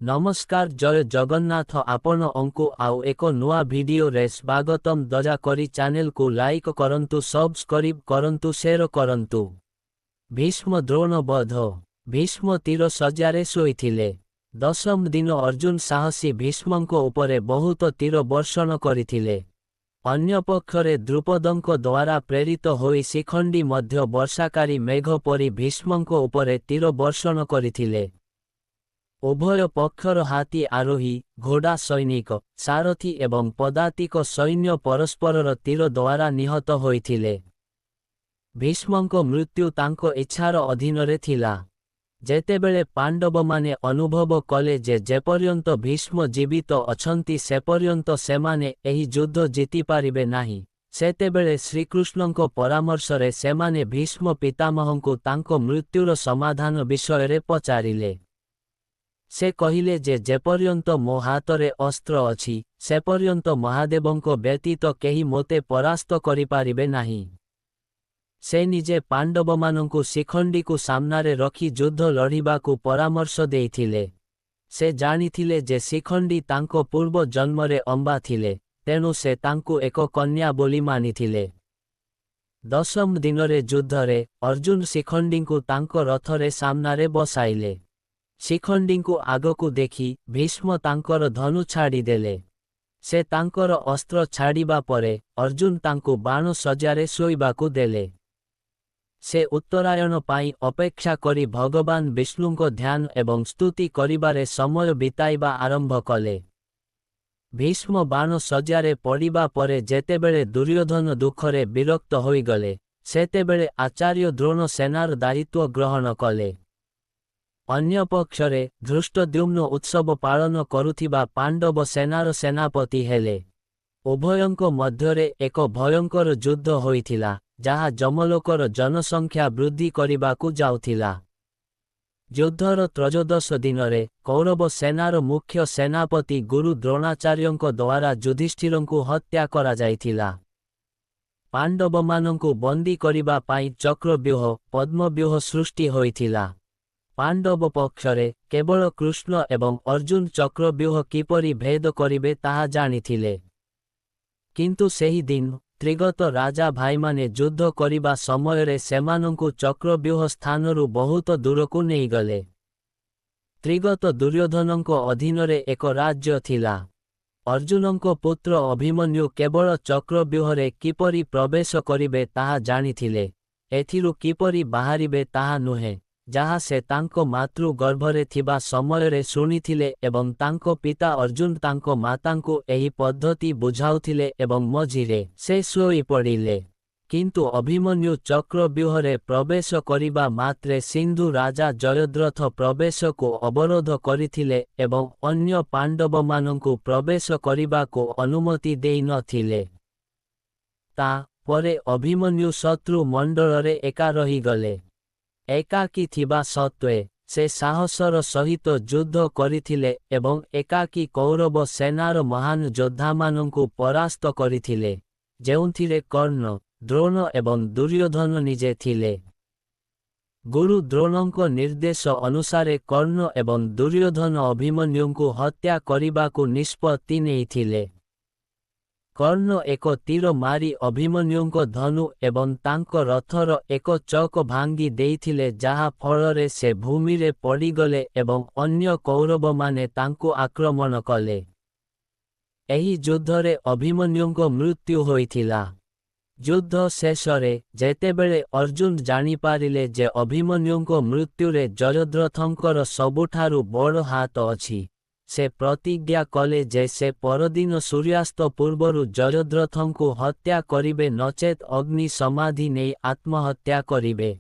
नमस्कार जय जगन्नाथ आपण अंकु आउ एक नुआ वीडियो रे स्वागतम दयाकरी चैनल को लाइक करंतु सब्सक्राइब करंतु शेयर करंतु। भीष्म द्रोण बध भीष्म तीर सज्जारे शोइथिले। दशम दिन अर्जुन साहसी भीष्मंको उपरे बहुत तीर वर्षण करिथिले। अन्य पक्षरे द्रुपदंको द्वारा प्रेरित होई शिखंडी मध्य वर्षाकारी मेघ परी भीष्मंको उपरे तीर वर्षण करिथिले। उभय पक्षर हाथी आरोही घोड़ा सैनिक सारथी एवं पदातिक सैन्य परस्परर तीर द्वारा निहत होइथिले। भीष्मंको मृत्यु तांको इच्छार अधीनरे थिला। जेतेबेले पांडवमाने अनुभव कले जे जेपर्यंत भीष्म जीवित अछंती सेपर्यंत सेमाने एही युद्ध जीति पारिबे नाही, सेतेबेले श्रीकृष्णंको परामर्शरे सेमाने भीष्म पितामहंको तांको मृत्युर समाधान विषयरे पचारिले। से कहिले जे जेपर्यंत मो हातरे अस्त्र अछि सेपर्यंत महादेवंको व्यतीत केही मोते परास्त करि पारिबे नाही। से निजे पांडवमानंकु शिखंडीकु सामनारे रखी युद्ध लड़िबाकु परामर्श देइथिले। से जानिथिले जे शिखंडी तांको पूर्व जन्मरे अंबा थिले, तेणु से तांकु एक कन्या बोली मानिथिले। दशम दिनरे युद्धरे अर्जुन शिखंडींकु तांको रथरे सामनारे बसाइले। शिखंडींकु आगकु देखि भीष्म तांकर धनु छाड़ी देले। से तांकर अस्त्र छाड़िबा परे अर्जुन तांकु बाण सज्जारे शोइबाकु देले। से उत्तरायण पाई अपेक्षा करी भगवान विष्णुंको ध्यान एवं स्तुति करिबारे समय बिताइबा आरंभ कले। भीष्म बाण सज्जारे पड़िबा परे जेतेबेले दुर्योधन दुखरे विरक्त होइगले, सेतेबेले आचार्य द्रोण सेनार दायित्व ग्रहण कले। अन्य पक्षरे धृष्टद्युम्न उत्सव पालन करुथिबा पांडव सेनार सेनापति हेले। उभयंको मध्यरे एक भयंकर युद्ध होइथिला, जहा जमलोकर जनसंख्या वृद्धि करिबाकु जाउथिला। युद्धर त्रयोदश दिनरे कौरव सेनार मुख्य सेनापति गुरु द्रोणाचार्यंको द्वारा युधिष्ठिरंकु हत्या करा जाइथिला। पांडवमानंकु बंदी करिबा पाई चक्रव्यूह पद्मव्यूह सृष्टि होइथिला। पांडव पक्षरे केवल कृष्ण एवं अर्जुन चक्रव्यूह किपरि भेद करिबे ताहा जानिथिले। किंतु सेही दिन त्रिगत राजा भाईमाने युद्ध करिबा समयरे सेमानंकु चक्रव्यूह स्थानरु बहुत दूरकु नेइगले। त्रिगत दुर्योधनंको अधीनरे एक राज्य थिला। अर्जुनंको पुत्र अभिमन्यु केवल चक्रव्यूहरे किपरि प्रवेश करिबे ताहा जानिथिले, एथिरु किपरि बाहरिबे ताहा नुहे, जहा से तांको मातृ गर्भरे थिबा समयरे शुनिथिले एवं तांको पिता अर्जुन तांको मातांको एही पद्धति बुझाउथिले एवं मझिरे से शोई पड़िले। किंतु अभिमन्यु चक्रव्यूहरे प्रवेश करिबा मात्रे सिंधु राजा जयद्रथ प्रवेशको अवरोध करिथिले एवं अन्य पांडवमानंकु प्रवेश करिबाको अनुमति देई नथिले। ता परे अभिमन्यु शत्रु मंडलरे एका रहिगले। एकाकी थिबा सत्वे से साहसर सहित युद्ध करिथिले एवं एकाकी कौरव सेनार महान योद्धामानंकु परास्त करिथिले, जेउंथिरे कर्ण द्रोण एवं दुर्योधन निजे थिले। गुरु द्रोणंको निर्देश अनुसारे कर्ण एवं दुर्योधन अभिमन्युंकु हत्या करिबाकु निष्पत्ति नेइथिले। कर्ण एक तीर मारी अभिमन्युंको धनु एवं तांको रथर एक चौक भांगी देइथिले, जहा फलरे से भूमिरे पड़िगले एवं अन्य कौरव माने तांको आक्रमण कले। एही युद्धरे अभिमन्युंको मृत्यु होइथिला। युद्ध शेषरे जेतेबेले अर्जुन जानी पारिले जे अभिमन्युंको मृत्युरे जयद्रथंकर सबुठारु बड़ हाथ अछि, से प्रतिज्ञा कले जे से परदिन सूर्यास्त पूर्वरु जयद्रथंकु हत्या करिबे, नचेत अग्नि समाधि नेई आत्महत्या करिबे।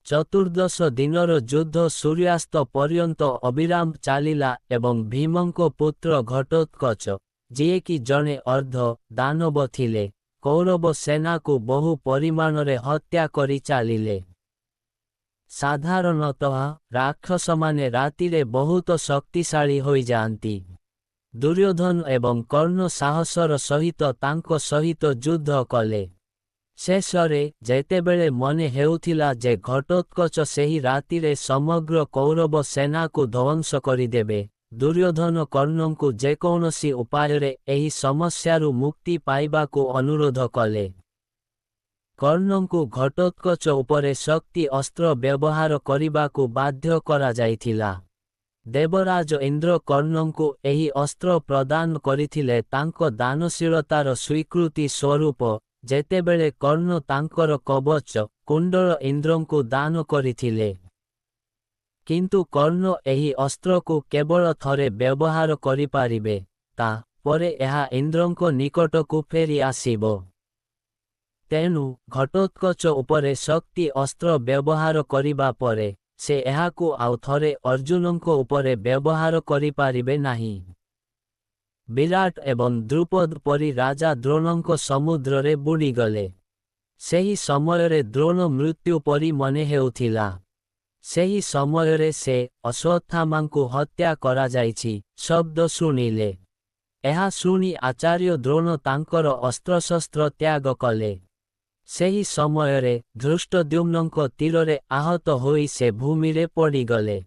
चतुर्दश दिनर युद्ध सूर्यास्त पर्यंत अविराम चालिला एवं भीमंको पुत्र घटोत्कच, जिए कि जणे अर्ध दानव थिले, कौरव सेना को बहु परिमाणरे हत्या करि चालिले। साधारणतः राक्षसमाने रातिरे बहुत शक्तिशाली होई जांती। दुर्योधन एवं कर्ण साहसर सहित तांको सहित युद्ध कले। ଶେଷରେ ଯେତେବେଳେ ମନେ ହେଉଥିଲା ଯେ ଘଟୋତ୍କଚ ସେହି ରାତିରେ ସମଗ୍ର କୌରବ ସେନାକୁ ଧ୍ୱଂସ କରିଦେବେ, ଦୁର୍ଯ୍ୟୋଧନ କର୍ଣ୍ଣଙ୍କୁ ଯେକୌଣସି ଉପାୟରେ ଏହି ସମସ୍ୟାରୁ ମୁକ୍ତି ପାଇବାକୁ ଅନୁରୋଧ କଲେ। କର୍ଣ୍ଣଙ୍କୁ ଘଟୋତ୍କଚ ଉପରେ ଶକ୍ତି ଅସ୍ତ୍ର ବ୍ୟବହାର କରିବାକୁ ବାଧ୍ୟ କରାଯାଇଥିଲା। ଦେବରାଜ ଇନ୍ଦ୍ର କର୍ଣ୍ଣଙ୍କୁ ଏହି ଅସ୍ତ୍ର ପ୍ରଦାନ କରିଥିଲେ ତାଙ୍କ ଦାନଶୀଳତାର ସ୍ୱୀକୃତି ସ୍ୱରୂପ, ଯେତେବେଳେ କର୍ଣ୍ଣ ତାଙ୍କର କବଚ, କୁଣ୍ଡଳ ଇନ୍ଦ୍ରଙ୍କୁ ଦାନ କରିଥିଲେ। କିନ୍ତୁ କର୍ଣ୍ଣ ଏହି ଅସ୍ତ୍ରକୁ କେବଳ ଥରେ ବ୍ୟବହାର କରିପାରିବେ, ତା ପରେ ଏହା ଇନ୍ଦ୍ରଙ୍କ ନିକଟକୁ ଫେରି ଆସିବ। ତେଣୁ ଘଟୋତ୍କଚ ଉପରେ ଶକ୍ତି ଅସ୍ତ୍ର ବ୍ୟବହାର କରିବା ପରେ, ସେ ଏହାକୁ ଆଉ ଥରେ ଅର୍ଜୁନଙ୍କ ଉପରେ ବ୍ୟବହାର କରିପାରିବେ ନାହିଁ। ବିରାଟ ଏବଂ ଦ୍ରୁପଦ ପରି ରାଜା ଦ୍ରୋଣଙ୍କ ସମୁଦ୍ରରେ ବୁଡ଼ିଗଲେ। ସେହି ସମୟରେ ଦ୍ରୋଣ ମୃତ୍ୟୁ ପରି ମନେ ହେଉଥିଲା। ସେହି ସମୟରେ ସେ ଅଶ୍ୱତ୍ଥାମାଙ୍କୁ ହତ୍ୟା କରାଯାଇଛି ଶବ୍ଦ ଶୁଣିଲେ। ଏହା ଶୁଣି ଆଚାର୍ଯ୍ୟ ଦ୍ରୋଣ ତାଙ୍କର ଅସ୍ତ୍ରଶସ୍ତ୍ର ତ୍ୟାଗ କଲେ। ସେହି ସମୟରେ ଧୃଷ୍ଟଦ୍ୟୁମ୍ନଙ୍କ ତୀରରେ ଆହତ ହୋଇ ସେ ଭୂମିରେ ପଡ଼ିଗଲେ।